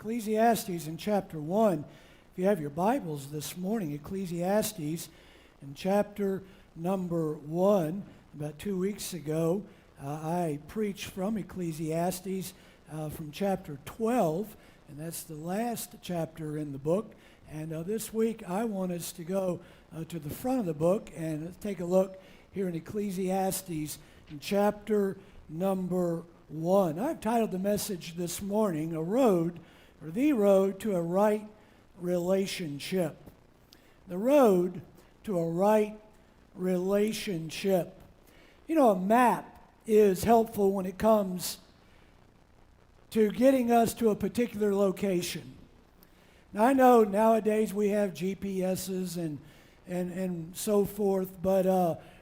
Ecclesiastes in chapter 1. If you have your Bibles this morning, Ecclesiastes in chapter number 1. About 2 weeks ago, I preached from Ecclesiastes from chapter 12, and that's the last chapter in the book. And this week, I want us to go to the front of the book and take a look here in Ecclesiastes in chapter number 1. I've titled the message this morning, The Road to a Right Relationship. The Road to a Right Relationship. You know, a map is helpful when it comes to getting us to a particular location. Now, I know nowadays we have GPSs and so forth, but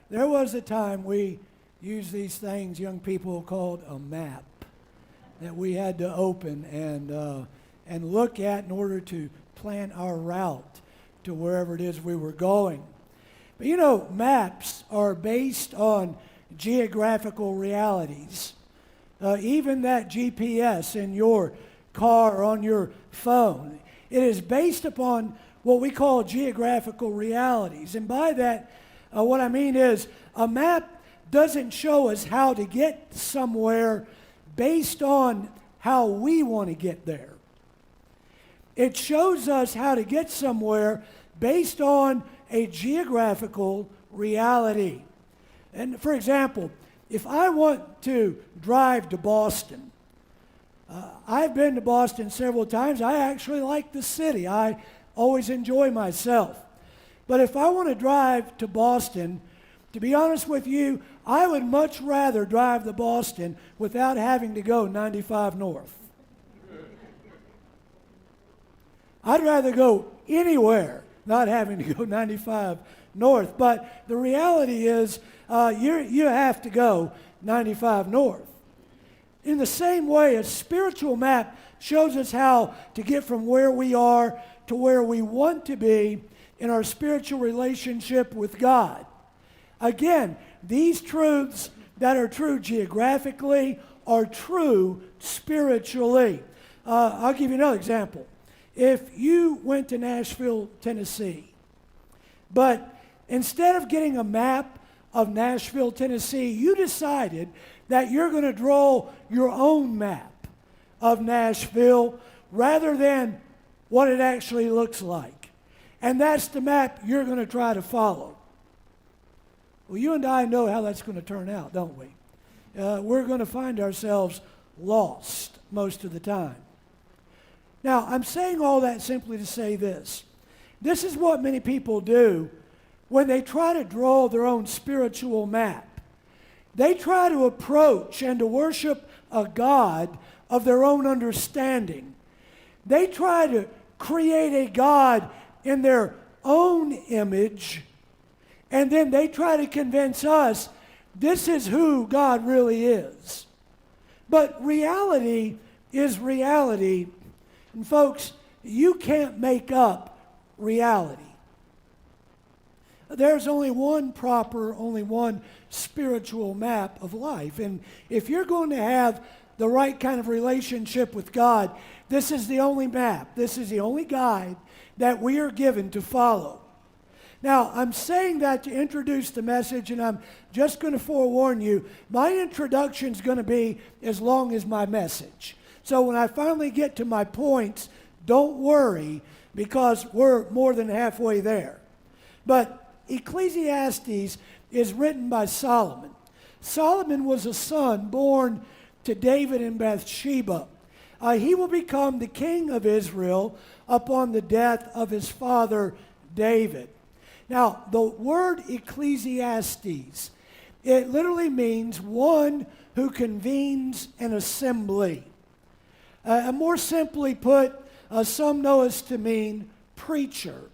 there was a time we used these things young people called a map that we had to open and look at in order to plan our route to wherever it is we were going. But you know, maps are based on geographical realities. Even that GPS in your car or on your phone, it is based upon what we call geographical realities. And by that, what I mean is a map doesn't show us how to get somewhere based on how we want to get there. It shows us how to get somewhere based on a geographical reality. And for example, if I want to drive to Boston, I've been to Boston several times. I actually like the city. I always enjoy myself. But if I want to drive to Boston, to be honest with you, I would much rather drive to Boston without having to go 95 north. I'd rather go anywhere, not having to go 95 north. But the reality is, you have to go 95 north. In the same way, a spiritual map shows us how to get from where we are to where we want to be in our spiritual relationship with God. Again, these truths that are true geographically are true spiritually. I'll give you another example. If you went to Nashville, Tennessee, but instead of getting a map of Nashville, Tennessee, you decided that you're going to draw your own map of Nashville rather than what it actually looks like. And that's the map you're going to try to follow. Well, you and I know how that's going to turn out, don't we? We're going to find ourselves lost most of the time. Now, I'm saying all that simply to say this. This is what many people do when they try to draw their own spiritual map. They try to approach and to worship a God of their own understanding. They try to create a God in their own image, and then they try to convince us this is who God really is. But reality is reality. And folks, you can't make up reality. There's only one proper, only one spiritual map of life. And if you're going to have the right kind of relationship with God, this is the only map. This is the only guide that we are given to follow. Now, I'm saying that to introduce the message, and I'm just going to forewarn you, my introduction is going to be as long as my message. So when I finally get to my points, don't worry, because we're more than halfway there. But Ecclesiastes is written by Solomon. Solomon was a son born to David and Bathsheba. He will become the king of Israel upon the death of his father David. Now, the word Ecclesiastes, it literally means one who convenes an assembly. More simply put, some know us to mean preacher.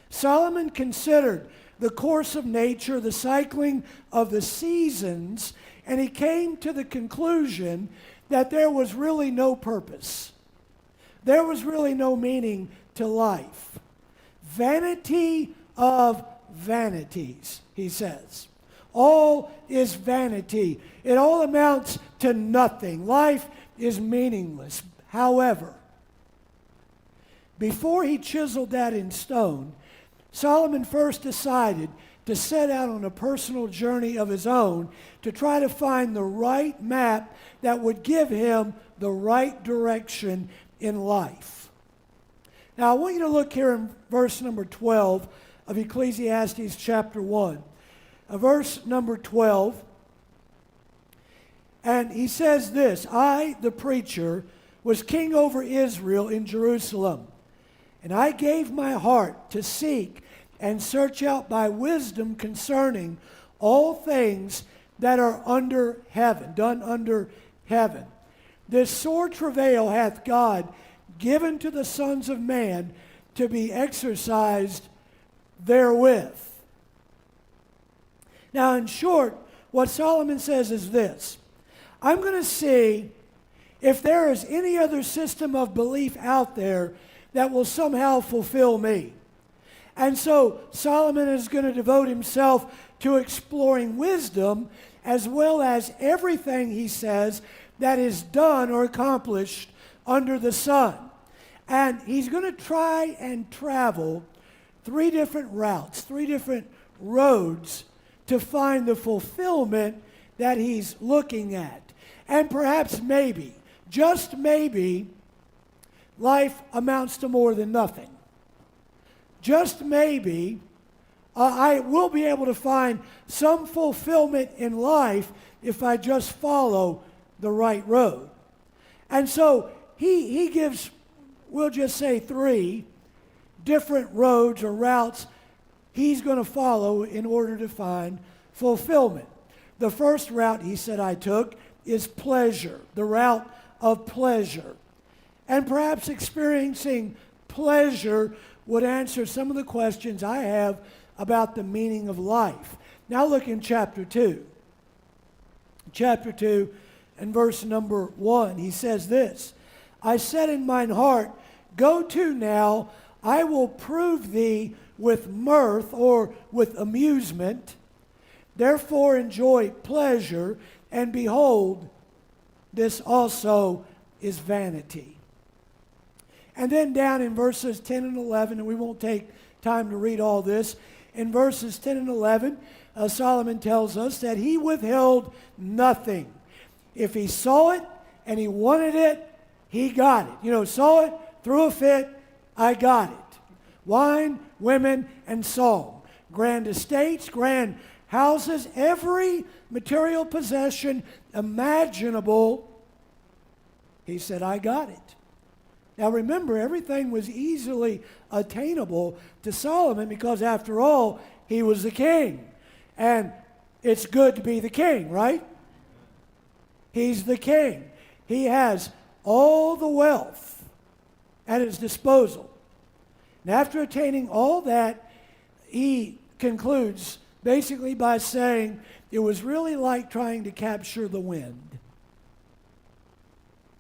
Solomon considered the course of nature, the cycling of the seasons, and he came to the conclusion that there was really no purpose. There was really no meaning to life. Vanity of vanities, he says. All is vanity. It all amounts to nothing. Life is meaningless. However, before he chiseled that in stone, Solomon first decided to set out on a personal journey of his own to try to find the right map that would give him the right direction in life. Now, I want you to look here in verse number 12 of Ecclesiastes chapter 1. Verse number 12, and he says this, I, the preacher, was king over Israel in Jerusalem, and I gave my heart to seek and search out by wisdom concerning all things that are under heaven, done under heaven. This sore travail hath God given to the sons of man to be exercised therewith. Now, in short, what Solomon says is this: I'm going to see if there is any other system of belief out there that will somehow fulfill me. And so Solomon is going to devote himself to exploring wisdom as well as everything, he says, that is done or accomplished under the sun. And he's going to try and travel 3 different routes, 3 different roads to find the fulfillment that he's looking at. And perhaps maybe, just maybe, life amounts to more than nothing. Just maybe, I will be able to find some fulfillment in life if I just follow the right road. And so he gives, we'll just say 3 different roads or routes he's going to follow in order to find fulfillment. The first route, he said, I took is pleasure, the route of pleasure. And perhaps experiencing pleasure would answer some of the questions I have about the meaning of life. Now look in chapter 2. Chapter 2 and verse number 1, he says this, I said in mine heart, go to now, I will prove thee with mirth or with amusement. Therefore enjoy pleasure, and behold, this also is vanity. And then down in verses 10 and 11, and we won't take time to read all this, in verses 10 and 11, Solomon tells us that he withheld nothing. If he saw it and he wanted it, he got it. You know, saw it, threw a fit, I got it. Wine, women, and song. Grand estates, grand houses, every material possession imaginable. He said, I got it. Now remember, everything was easily attainable to Solomon because, after all, he was the king. And it's good to be the king, right? He's the king. He has all the wealth at his disposal. And after attaining all that, he concludes basically by saying it was really like trying to capture the wind.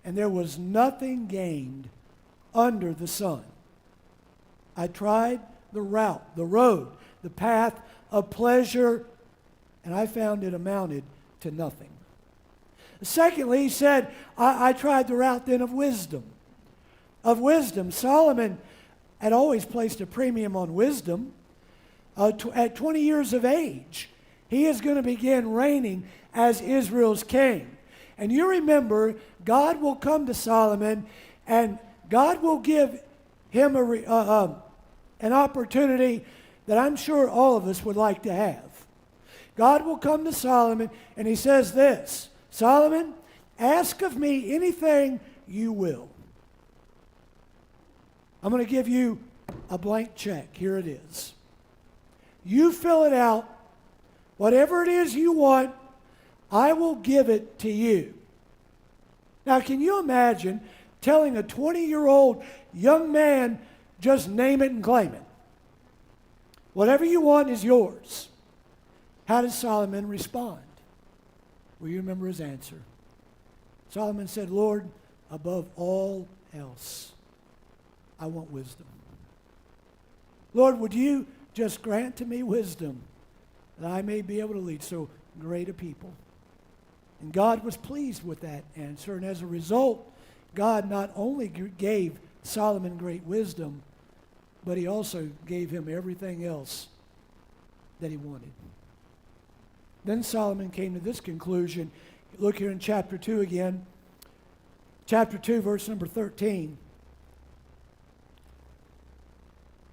And there was nothing gained under the sun. I tried the route, the road, the path of pleasure, and I found it amounted to nothing. Secondly, he said, I tried the route then of wisdom. Of wisdom. Solomon had always placed a premium on wisdom. At 20 years of age, he is going to begin reigning as Israel's king. And you remember, God will come to Solomon, and God will give him an opportunity that I'm sure all of us would like to have. God will come to Solomon, and he says this, Solomon, ask of me anything you will. I'm going to give you a blank check. Here it is. You fill it out. Whatever it is you want, I will give it to you. Now, can you imagine telling a 20-year-old young man, just name it and claim it? Whatever you want is yours. How did Solomon respond? Well, you remember his answer. Solomon said, Lord, above all else, I want wisdom. Lord, would you just grant to me wisdom that I may be able to lead so great a people? And God was pleased with that answer. And as a result, God not only gave Solomon great wisdom, but he also gave him everything else that he wanted. Then Solomon came to this conclusion. Look here in chapter 2 again. Chapter 2, verse number 13.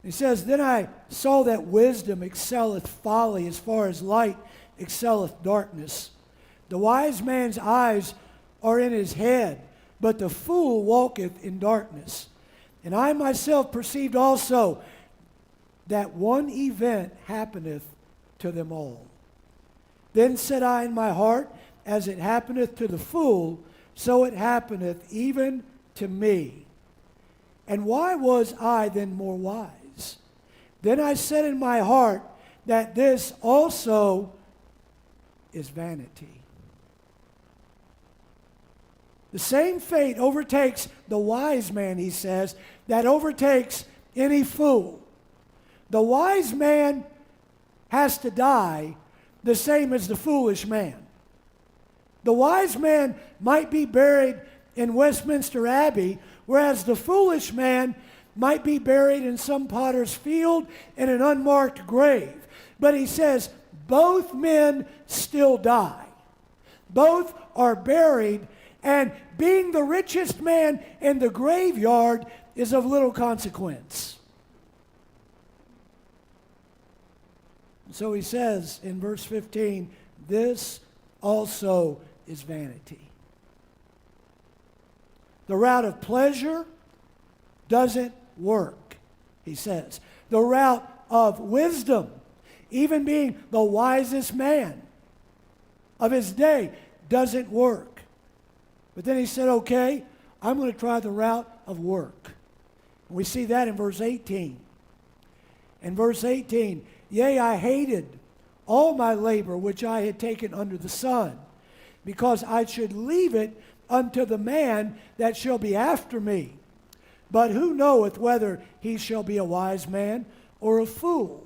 He says, Then I saw that wisdom excelleth folly as far as light excelleth darkness. The wise man's eyes are in his head, but the fool walketh in darkness. And I myself perceived also that one event happeneth to them all. Then said I in my heart, As it happeneth to the fool, so it happeneth even to me. And why was I then more wise? Then I said in my heart that this also is vanity. The same fate overtakes the wise man, he says, that overtakes any fool. The wise man has to die the same as the foolish man. The wise man might be buried in Westminster Abbey, whereas the foolish man might be buried in some potter's field in an unmarked grave. But he says both men still die. Both are buried, and being the richest man in the graveyard is of little consequence. So he says in verse 15, this also is vanity. The route of pleasure doesn't work, he says. The route of wisdom, even being the wisest man of his day, doesn't work. But then he said, okay, I'm going to try the route of work. And we see that in verse 18. In verse 18, Yea, I hated all my labor which I had taken under the sun, because I should leave it unto the man that shall be after me. But who knoweth whether he shall be a wise man or a fool?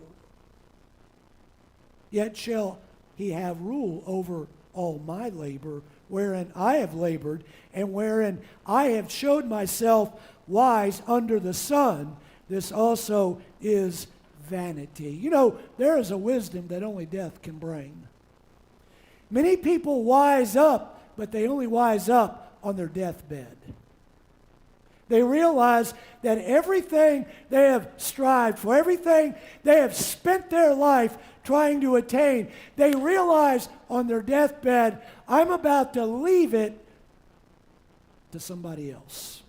Yet shall he have rule over all my labor, wherein I have labored, and wherein I have showed myself wise under the sun. This also is vanity. You know, there is a wisdom that only death can bring. Many people wise up, but they only wise up on their deathbed. They realize that everything they have strived for, everything they have spent their life trying to attain, they realize on their deathbed, I'm about to leave it to somebody else.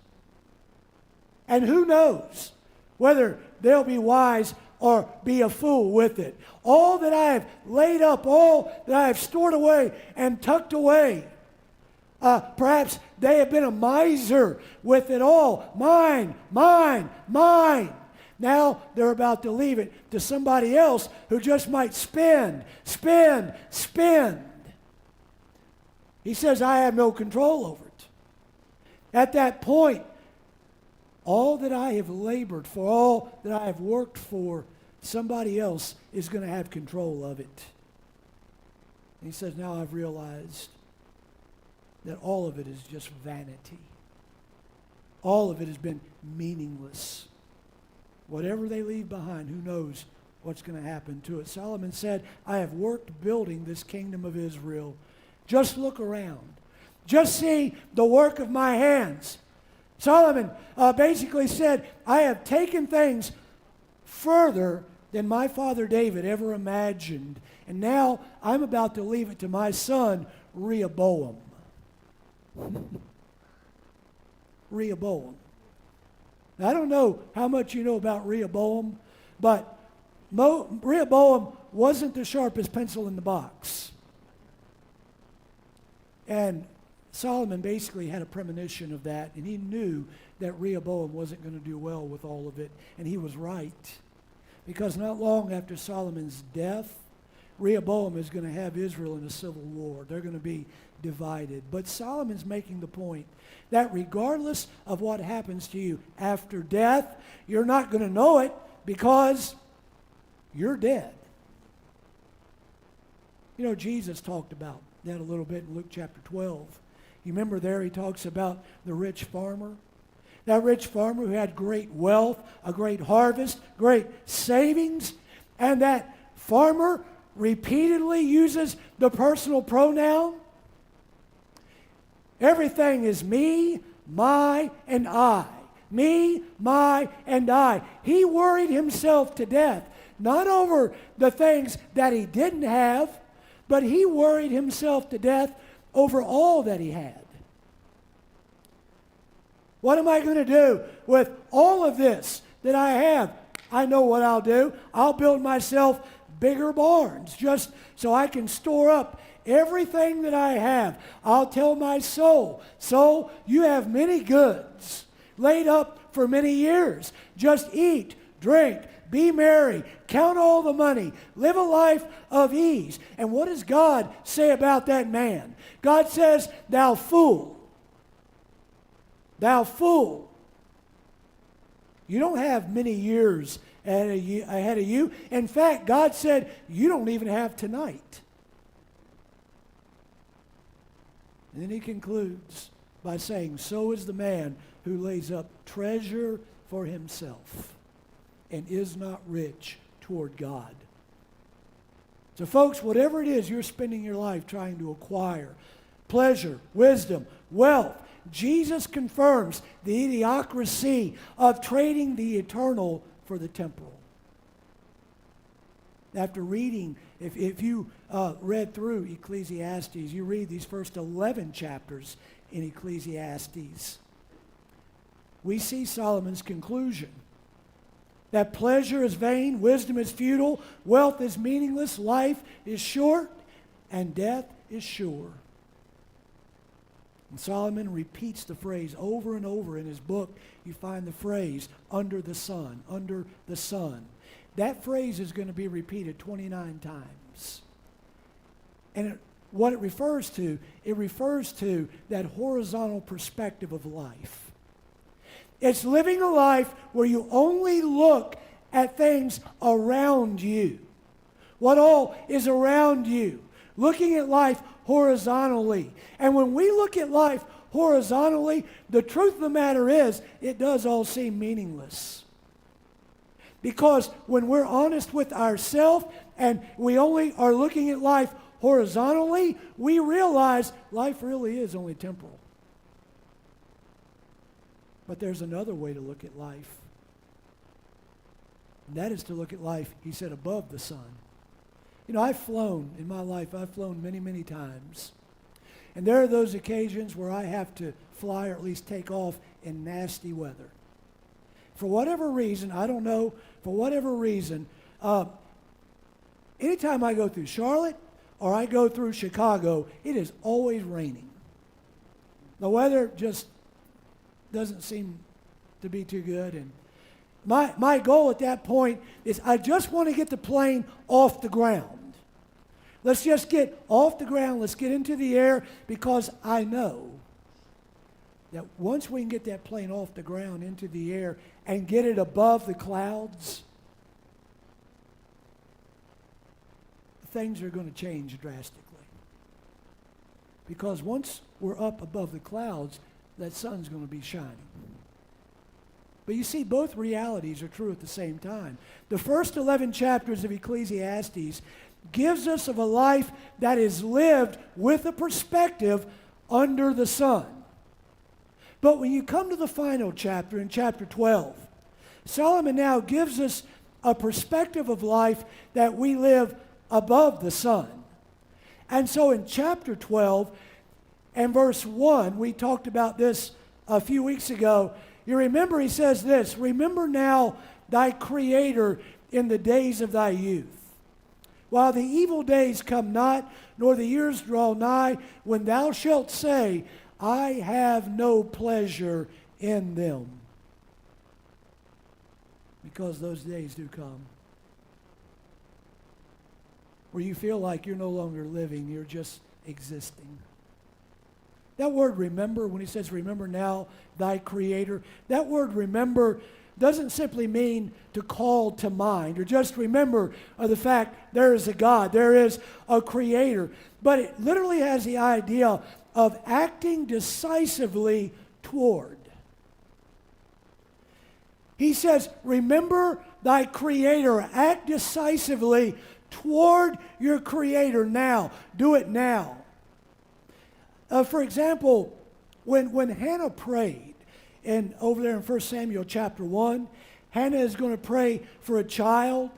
And who knows whether they'll be wise or be a fool with it. All that I have laid up, all that I have stored away and tucked away, perhaps they have been a miser with it all. Mine, mine, mine. Now they're about to leave it to somebody else who just might spend. He says, I have no control over it. At that point, all that I have labored for, all that I have worked for, somebody else is going to have control of it. And he says, now I've realized that all of it is just vanity. All of it has been meaningless. Whatever they leave behind, who knows what's going to happen to it. Solomon said, I have worked building this kingdom of Israel. Just look around. Just see the work of my hands. Solomon basically said, I have taken things further than my father David ever imagined. And now I'm about to leave it to my son, Rehoboam. Rehoboam. Now, I don't know how much you know about Rehoboam, but Rehoboam wasn't the sharpest pencil in the box. And Solomon basically had a premonition of that, and he knew that Rehoboam wasn't going to do well with all of it, and he was right. Because not long after Solomon's death, Rehoboam is going to have Israel in a civil war. They're going to be divided. But Solomon's making the point that regardless of what happens to you after death, you're not going to know it because you're dead. You know, Jesus talked about that a little bit in Luke chapter 12. You remember there he talks about the rich farmer? That rich farmer who had great wealth, a great harvest, great savings, and that farmer repeatedly uses the personal pronoun. Everything is me, my, and I. Me, my, and I. He worried himself to death, not over the things that he didn't have, but he worried himself to death over all that he had. What am I going to do with all of this that I have? I know what I'll do. I'll build myself bigger barns just so I can store up everything that I have. I'll tell my soul, soul, you have many goods laid up for many years. Just eat, drink, be merry, count all the money, live a life of ease. And what does God say about that man? God says, thou fool. Thou fool. You don't have many years ahead of you. In fact, God said, you don't even have tonight. And then he concludes by saying, so is the man who lays up treasure for himself and is not rich toward God. So folks, whatever it is you're spending your life trying to acquire, pleasure, wisdom, wealth, Jesus confirms the idiocracy of trading the eternal for the temporal. After reading, if you read through Ecclesiastes, you read these first 11 chapters in Ecclesiastes, we see Solomon's conclusion that pleasure is vain, wisdom is futile, wealth is meaningless, life is short, and death is sure. And Solomon repeats the phrase over and over in his book. You find the phrase, under the sun, under the sun. That phrase is going to be repeated 29 times. And what it refers to that horizontal perspective of life. It's living a life where you only look at things around you. What all is around you. Looking at life horizontally. And when we look at life horizontally, the truth of the matter is, it does all seem meaningless. Because when we're honest with ourselves and we only are looking at life horizontally, we realize life really is only temporal. But there's another way to look at life. And that is to look at life, he said, above the sun. You know, I've flown in my life. I've flown many, many times. And there are those occasions where I have to fly or at least take off in nasty weather. For whatever reason, I don't know, for whatever reason, anytime I go through Charlotte or I go through Chicago, it is always raining. The weather just doesn't seem to be too good. And my goal at that point is I just want to get the plane off the ground. Let's just get off the ground. Let's get into the air, because I know that once we can get that plane off the ground into the air and get it above the clouds, things are going to change drastically. Because once we're up above the clouds, that sun's going to be shining. But you see, both realities are true at the same time. The first 11 chapters of Ecclesiastes gives us of a life that is lived with a perspective under the sun. But when you come to the final chapter, in chapter 12, Solomon now gives us a perspective of life that we live above the sun. And so in chapter 12 and verse 1, we talked about this a few weeks ago. You remember he says this, remember now thy Creator in the days of thy youth, while the evil days come not, nor the years draw nigh, when thou shalt say, I have no pleasure in them. Because those days do come, where you feel like you're no longer living, you're just existing. That word remember, when he says remember now thy Creator, that word remember doesn't simply mean to call to mind or just remember the fact there is a God, there is a Creator, but it literally has the idea of acting decisively toward. He says, remember thy Creator. Act decisively toward your Creator now. Do it now. For example, when Hannah prayed, and over there in 1 Samuel chapter 1, Hannah is going to pray for a child.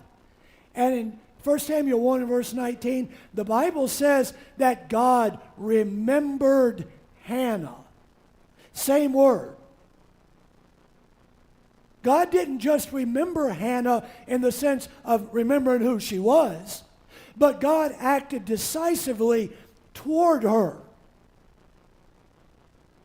And in 1 Samuel 1 and verse 19, the Bible says that God remembered Hannah. Same word. God didn't just remember Hannah in the sense of remembering who she was, but God acted decisively toward her.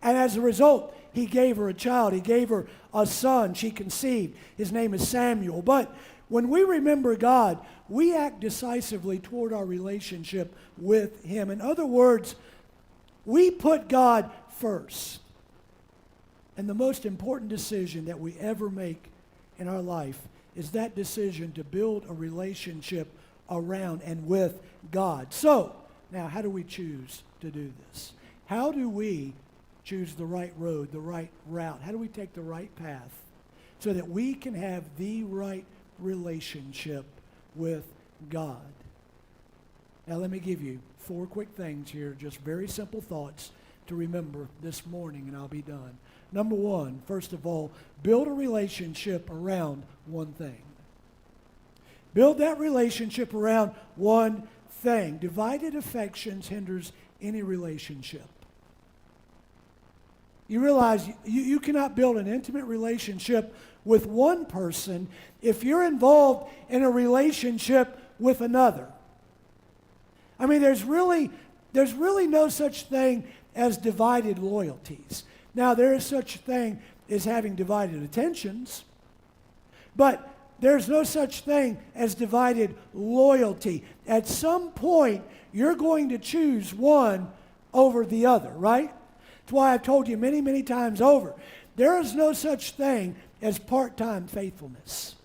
And as a result, He gave her a child. He gave her a son. She conceived. His name is Samuel. But when we remember God, we act decisively toward our relationship with Him. In other words, we put God first. And the most important decision that we ever make in our life is that decision to build a relationship around and with God. So, now how do we choose to do this? How do we choose the right road, the right route? How do we take the right path so that we can have the right relationship with God? Now let me give you 4 quick things here, just very simple thoughts to remember this morning, and I'll be done. Number 1, first of all, build a relationship around one thing. Build that relationship around one thing. Divided affections hinders any relationship. You realize you cannot build an intimate relationship with one person if you're involved in a relationship with another. I mean, there's really no such thing as divided loyalties. Now, there is such a thing as having divided attentions, but there's no such thing as divided loyalty. At some point, you're going to choose one over the other, right? That's why I've told you many, many times over, there is no such thing as part-time faithfulness.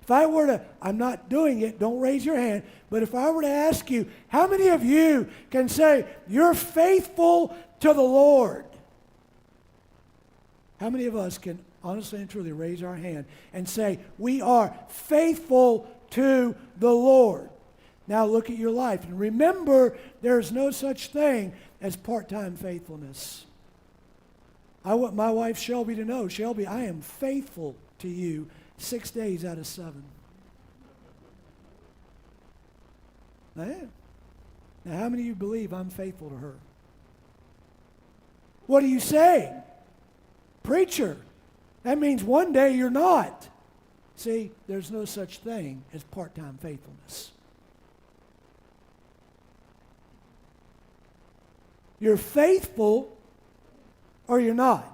If I were to, I'm not doing it, don't raise your hand, but if I were to ask you, how many of you can say you're faithful to the Lord? How many of us can honestly and truly raise our hand and say, we are faithful to the Lord? Now look at your life and remember there's no such thing as part-time faithfulness. I want my wife Shelby to know, Shelby, I am faithful to you 6 days out of 7. I am. Now how many of you believe I'm faithful to her? What are you saying? Preacher, that means one day you're not. See, there's no such thing as part-time faithfulness. You're faithful or you're not.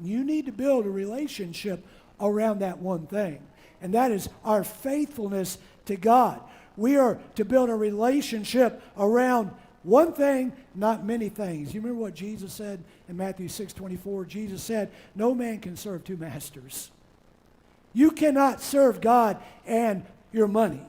You need to build a relationship around that one thing, and that is our faithfulness to God. We are to build a relationship around one thing, not many things. You remember what Jesus said in Matthew 6:24? Jesus said, no man can serve 2 masters. You cannot serve God and your money.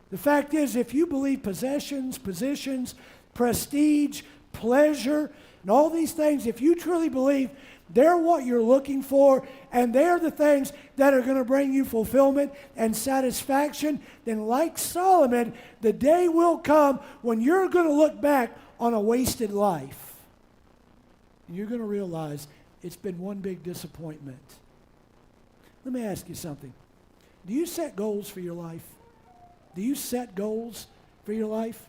The fact is, if you believe possessions, positions, prestige, pleasure, and all these things, if you truly believe they're what you're looking for and they're the things that are going to bring you fulfillment and satisfaction, then like Solomon, the day will come when you're going to look back on a wasted life. And you're going to realize it's been one big disappointment. Let me ask you something. Do you set goals for your life? Do you set goals for your life?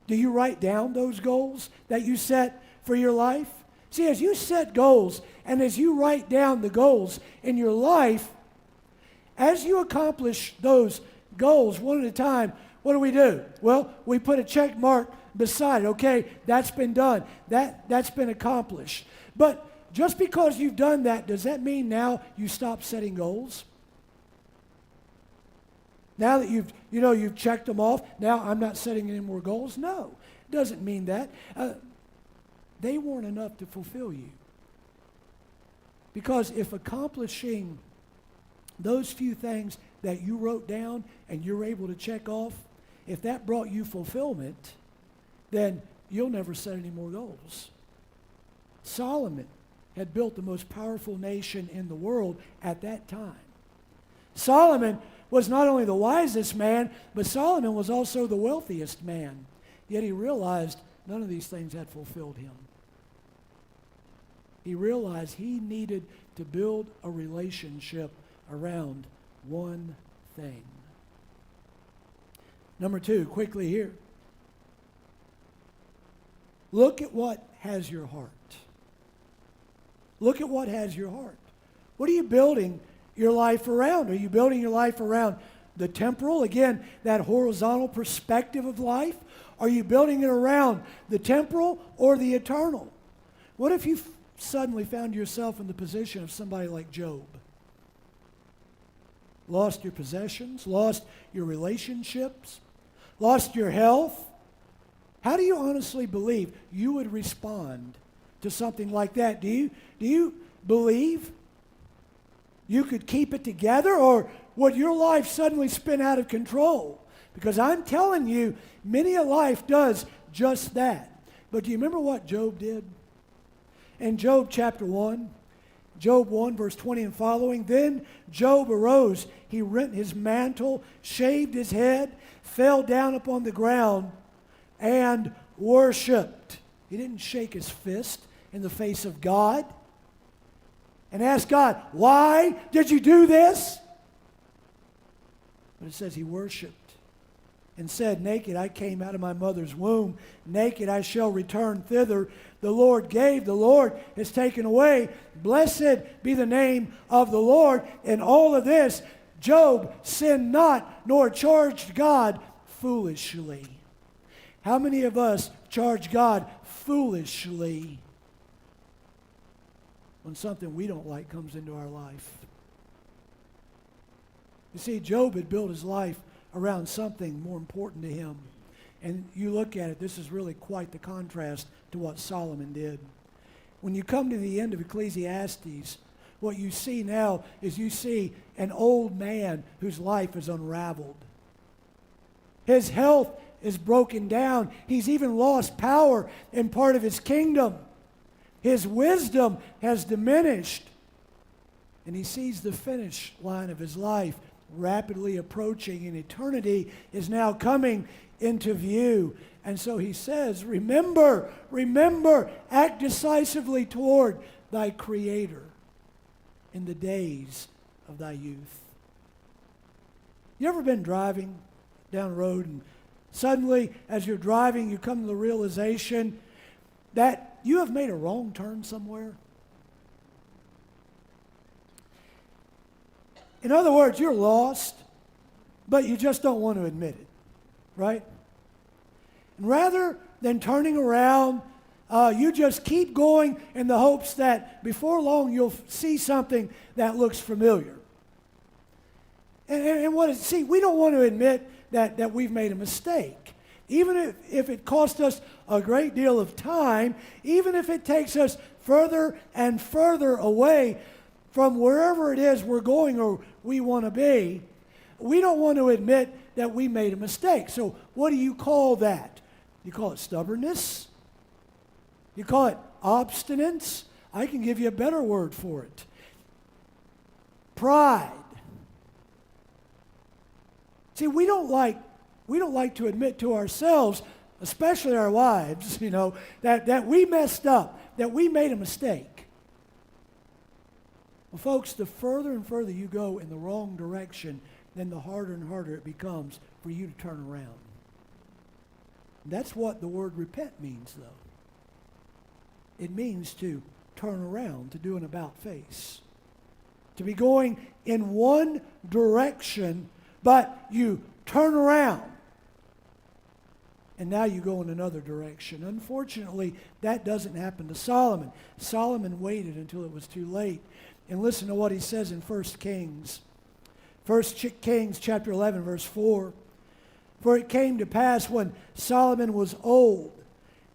Do you write down those goals that you set for your life? See, as you set goals and as you write down the goals in your life, as you accomplish those goals one at a time, what do? Well, we put a check mark beside it. Okay, that's been done. That's been accomplished. But just because you've done that, does that mean now you stop setting goals? Now that you've checked them off, now I'm not setting any more goals? No, it doesn't mean that. They weren't enough to fulfill you. Because if accomplishing those few things that you wrote down and you're able to check off, if that brought you fulfillment, then you'll never set any more goals. Solomon had built the most powerful nation in the world at that time. Solomon was not only the wisest man, but Solomon was also the wealthiest man. Yet he realized none of these things had fulfilled him. He realized he needed to build a relationship around one thing. Number 2, quickly here. Look at what has your heart. Look at what has your heart. What are you building your life around? Are you building your life around the temporal? Again, that horizontal perspective of life. Are you building it around the temporal or the eternal? What if you suddenly found yourself in the position of somebody like Job? Lost your possessions, lost your relationships, lost your health. How do you honestly believe you would respond to something like that? Do you believe you could keep it together, or would your life suddenly spin out of control? Because I'm telling you, many a life does just that. But do you remember what Job did? In Job chapter 1, Job 1 verse 20 and following, then Job arose, he rent his mantle, shaved his head, fell down upon the ground, and worshipped. He didn't shake his fist in the face of God and ask God, why did you do this? But it says he worshipped and said, naked I came out of my mother's womb, naked I shall return thither. The Lord gave, the Lord has taken away. Blessed be the name of the Lord. In all of this, Job sinned not, nor charged God foolishly. How many of us charge God foolishly when something we don't like comes into our life? You see, Job had built his life around something more important to him. And you look at it, this is really quite the contrast to what Solomon did. When you come to the end of Ecclesiastes, what you see now is you see an old man whose life is unraveled. His health is broken down. He's even lost power in part of his kingdom. His wisdom has diminished. And he sees the finish line of his life rapidly approaching, and eternity is now coming into view. And so he says, remember, act decisively toward thy Creator in the days of thy youth. You ever been driving down the road and suddenly as you're driving you come to the realization that you have made a wrong turn somewhere? In other words, you're lost, but you just don't want to admit it, right? And rather than turning around, you just keep going in the hopes that before long you'll see something that looks familiar. And we don't want to admit that we've made a mistake. Even if it costs us a great deal of time, even if it takes us further and further away from wherever it is we're going or we want to be, we don't want to admit that we made a mistake. So what do you call that? You call it stubbornness? You call it obstinance? I can give you a better word for it. Pride. See, we don't like to admit to ourselves, especially our wives, that we messed up, that we made a mistake. Well, folks, the further and further you go in the wrong direction, then the harder and harder it becomes for you to turn around. That's what the word repent means, though. It means to turn around, to do an about face. To be going in one direction, but you turn around. And now you go in another direction. Unfortunately, that doesn't happen to Solomon. Solomon waited until it was too late. And listen to what he says in 1 Kings. 1 Kings chapter 11, verse 4. For it came to pass when Solomon was old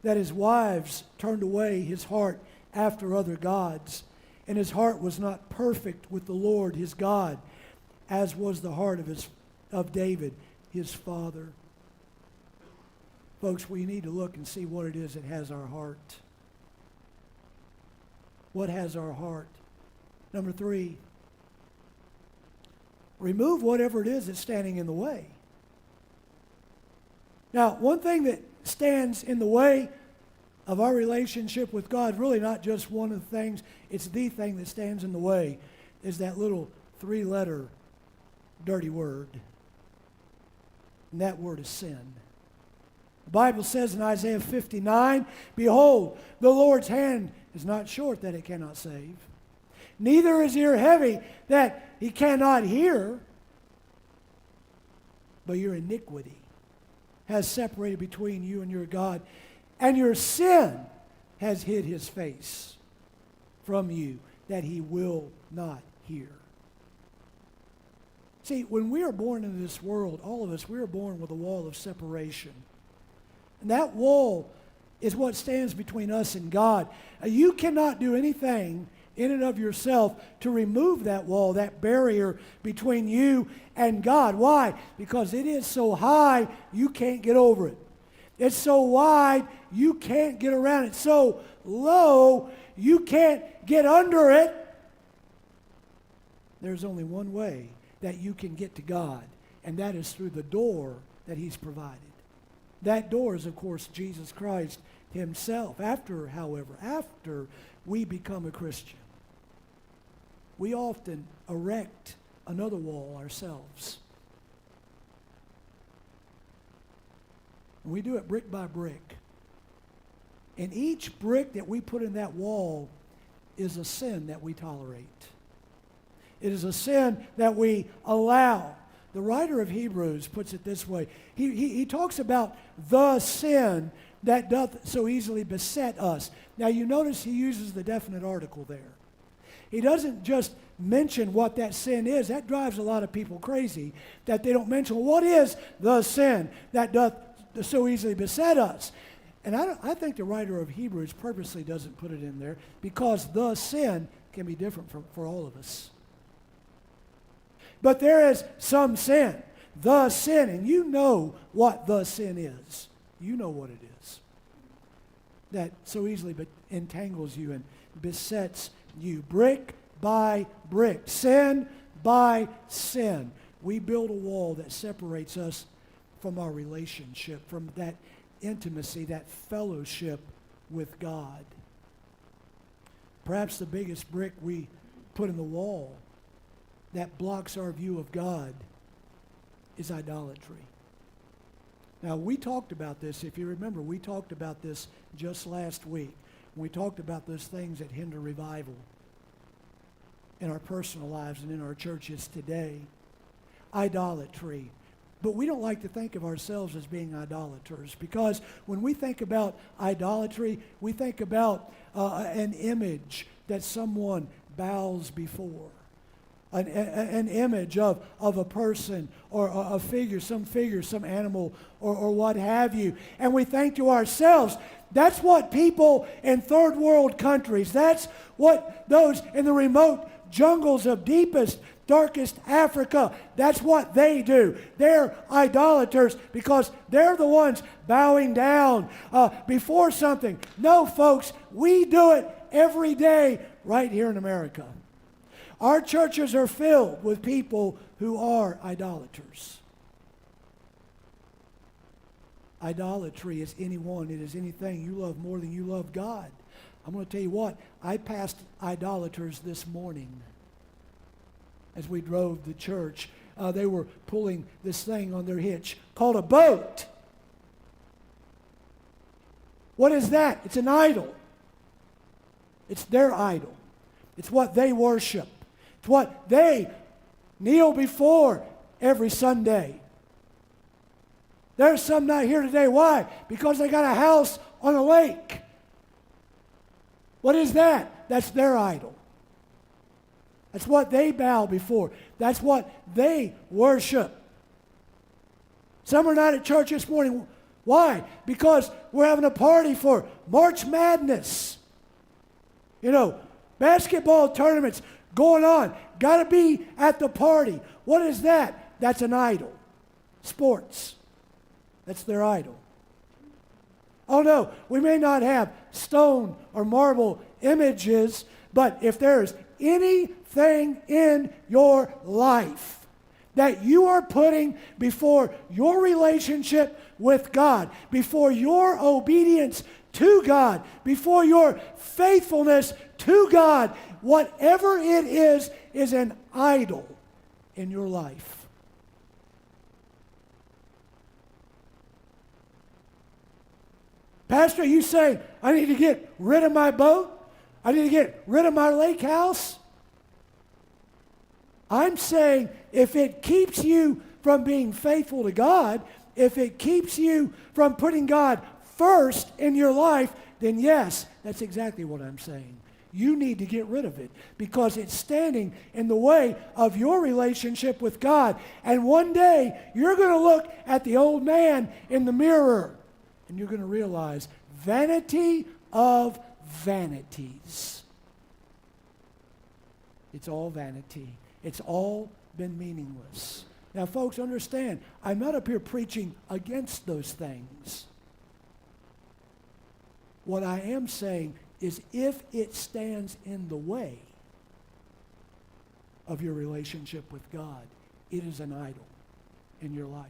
that his wives turned away his heart after other gods, and his heart was not perfect with the Lord his God, as was the heart of David, his father. Folks, we need to look and see what it is that has our heart. what has our heart. Number 3, remove whatever it is that's standing in the way. Now, one thing that stands in the way of our relationship with God, really not just one of the things, it's the thing that stands in the way, is that little 3-letter dirty word. And that word is sin. The Bible says in Isaiah 59, "Behold, the Lord's hand is not short that it cannot save, neither is ear heavy that he cannot hear, but your iniquity has separated between you and your God, and your sin has hid his face from you, that he will not hear." See, when we are born into this world, all of us, we are born with a wall of separation. And that wall is what stands between us and God. You cannot do anything in and of yourself to remove that wall, that barrier between you and God. Why? Because it is so high, you can't get over it. It's so wide, you can't get around it. It's so low, you can't get under it. There's only one way that you can get to God, and that is through the door that he's provided. That door is, of course, Jesus Christ himself. After we become a Christian, we often erect another wall ourselves. And we do it brick by brick. And each brick that we put in that wall is a sin that we tolerate. It is a sin that we allow. The writer of Hebrews puts it this way. He talks about the sin that doth so easily beset us. Now you notice he uses the definite article there. He doesn't just mention what that sin is. That drives a lot of people crazy, that they don't mention what is the sin that doth so easily beset us. And I think the writer of Hebrews purposely doesn't put it in there, because the sin can be different for all of us. But there is some sin, the sin, and you know what the sin is. You know what it is. That so easily entangles you and besets you, brick by brick, sin by sin. We build a wall that separates us from our relationship, from that intimacy, that fellowship with God. Perhaps the biggest brick we put in the wall that blocks our view of God is idolatry. Now, we talked about this, if you remember, we talked about this just last week. We talked about those things that hinder revival in our personal lives and in our churches today. Idolatry. But we don't like to think of ourselves as being idolaters, because when we think about idolatry, we think about an image that someone bows before. An image of a person or a figure, some animal or what have you. And we think to ourselves, that's what people in third world countries, that's what those in the remote jungles of deepest, darkest Africa, that's what they do. They're idolaters because they're the ones bowing down before something. No, folks, we do it every day right here in America. Our churches are filled with people who are idolaters. Idolatry is anyone, it is anything you love more than you love God. I'm going to tell you what, I passed idolaters this morning as we drove to church. They were pulling this thing on their hitch called a boat. What is that? It's an idol. It's their idol. It's what they worship. It's what they kneel before every Sunday. There's some not here today. Why? Because they got a house on a lake. What is that? That's their idol. That's what they bow before. That's what they worship. Some are not at church this morning. Why? Because we're having a party for March Madness. You know, basketball tournaments going on. Got to be at the party. What is that? That's an idol. Sports. That's their idol. Oh no, we may not have stone or marble images, But if there's anything in your life that you are putting before your relationship with God, before your obedience to God, before your faithfulness to God, whatever it is an idol in your life. Pastor, you say, I need to get rid of my boat? I need to get rid of my lake house? I'm saying if it keeps you from being faithful to God, if it keeps you from putting God first in your life, then yes, that's exactly what I'm saying. You need to get rid of it because it's standing in the way of your relationship with God. And one day, you're going to look at the old man in the mirror and you're going to realize vanity of vanities. It's all vanity. It's all been meaningless. Now, folks, understand, I'm not up here preaching against those things. What I am saying is if it stands in the way of your relationship with God, it is an idol in your life.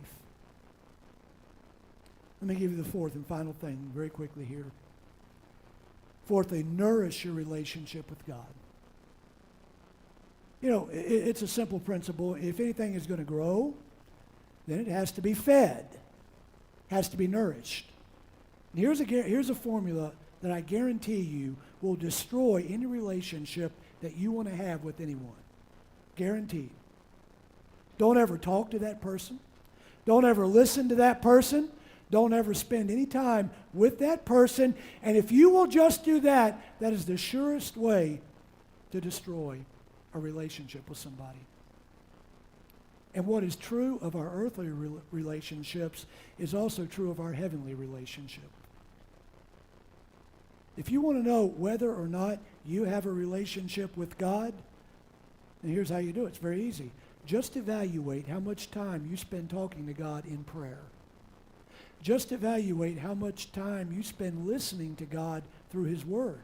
Let me give you the fourth and final thing very quickly here. Fourthly, nourish your relationship with God. You know, it's a simple principle. If anything is going to grow, then it has to be fed, has to be nourished. And here's a formula that I guarantee you will destroy any relationship that you want to have with anyone. Guaranteed. Don't ever talk to that person. Don't ever listen to that person. Don't ever spend any time with that person. And if you will just do that, that is the surest way to destroy a relationship with somebody. And what is true of our earthly relationships is also true of our heavenly relationship. If you want to know whether or not you have a relationship with God, then here's how you do it. It's very easy. Just evaluate how much time you spend talking to God in prayer. Just evaluate how much time you spend listening to God through His Word.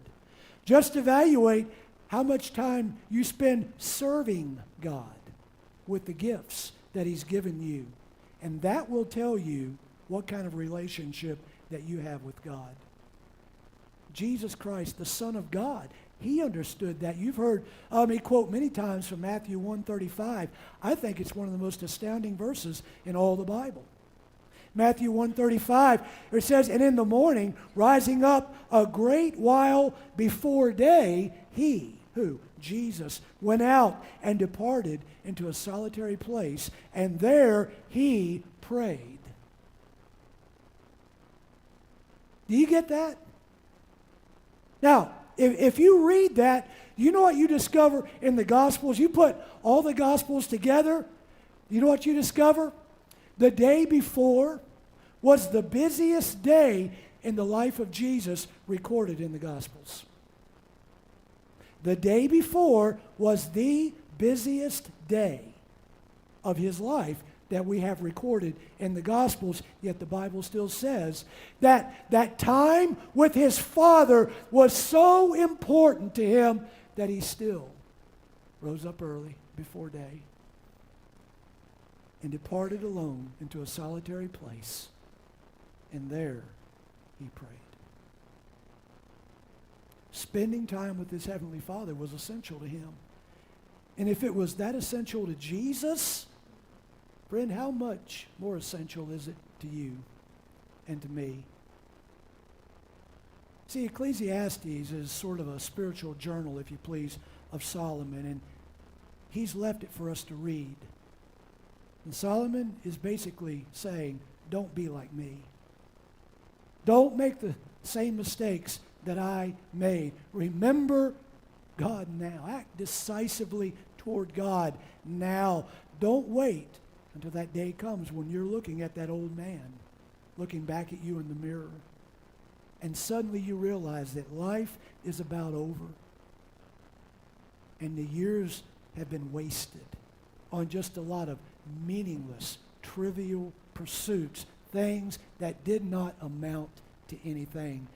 Just evaluate how much time you spend serving God with the gifts that He's given you. And that will tell you what kind of relationship that you have with God. Jesus Christ, the Son of God, He understood that. You've heard me quote many times from Matthew 1:35. I think it's one of the most astounding verses in all the Bible. Matthew 1:35, it says, and in the morning, rising up a great while before day, He, who? Jesus, went out and departed into a solitary place, and there He prayed. Do you get that? Now, if you read that, you know what you discover in the Gospels? You put all the Gospels together, you know what you discover? The day before was the busiest day in the life of Jesus recorded in the Gospels. The day before was the busiest day of His life that we have recorded in the Gospels, yet the Bible still says that time with His Father was so important to Him that He still rose up early before day and departed alone into a solitary place, and there He prayed. Spending time with His Heavenly Father was essential to Him. And if it was that essential to Jesus, friend, how much more essential is it to you and to me? See, Ecclesiastes is sort of a spiritual journal, if you please, of Solomon, and he's left it for us to read. And Solomon is basically saying, don't be like me. Don't make the same mistakes that I made. Remember God now. Act decisively toward God now. Don't wait until that day comes when you're looking at that old man, looking back at you in the mirror, and suddenly you realize that life is about over, and the years have been wasted on just a lot of meaningless, trivial pursuits, things that did not amount to anything,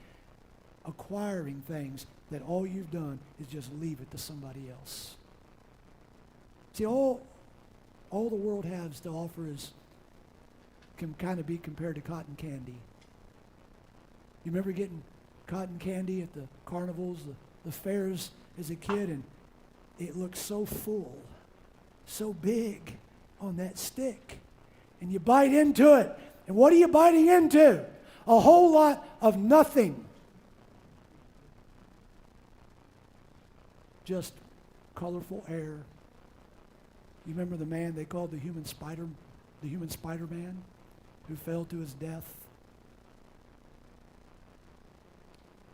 acquiring things that all you've done is just leave it to somebody else. See, all the world has to offer can kind of be compared to cotton candy. You remember getting cotton candy at the carnivals, the fairs as a kid, and it looked so full, so big on that stick. And you bite into it. And what are you biting into? A whole lot of nothing. Just colorful air. You remember the man they called the human Spider-Man, who fell to his death?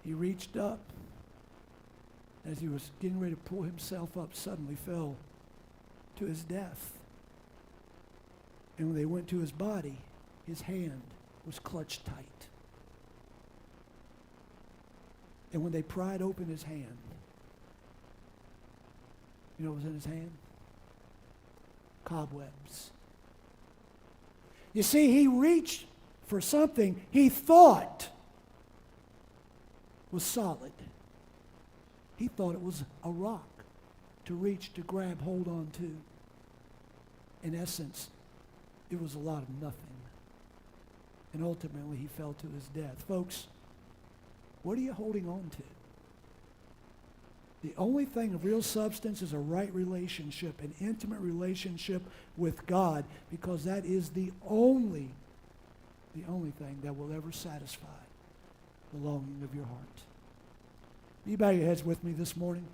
He reached up. As he was getting ready to pull himself up, suddenly fell to his death. And when they went to his body, his hand was clutched tight. And when they pried open his hand, you know what was in his hand? Cobwebs. You see, he reached for something he thought was solid. He thought it was a rock to reach, to grab, hold on to. In essence, it was a lot of nothing. And ultimately, he fell to his death. Folks, what are you holding on to? The only thing of real substance is a right relationship, an intimate relationship with God, because that is the only thing that will ever satisfy the longing of your heart. Will you bow your heads with me this morning?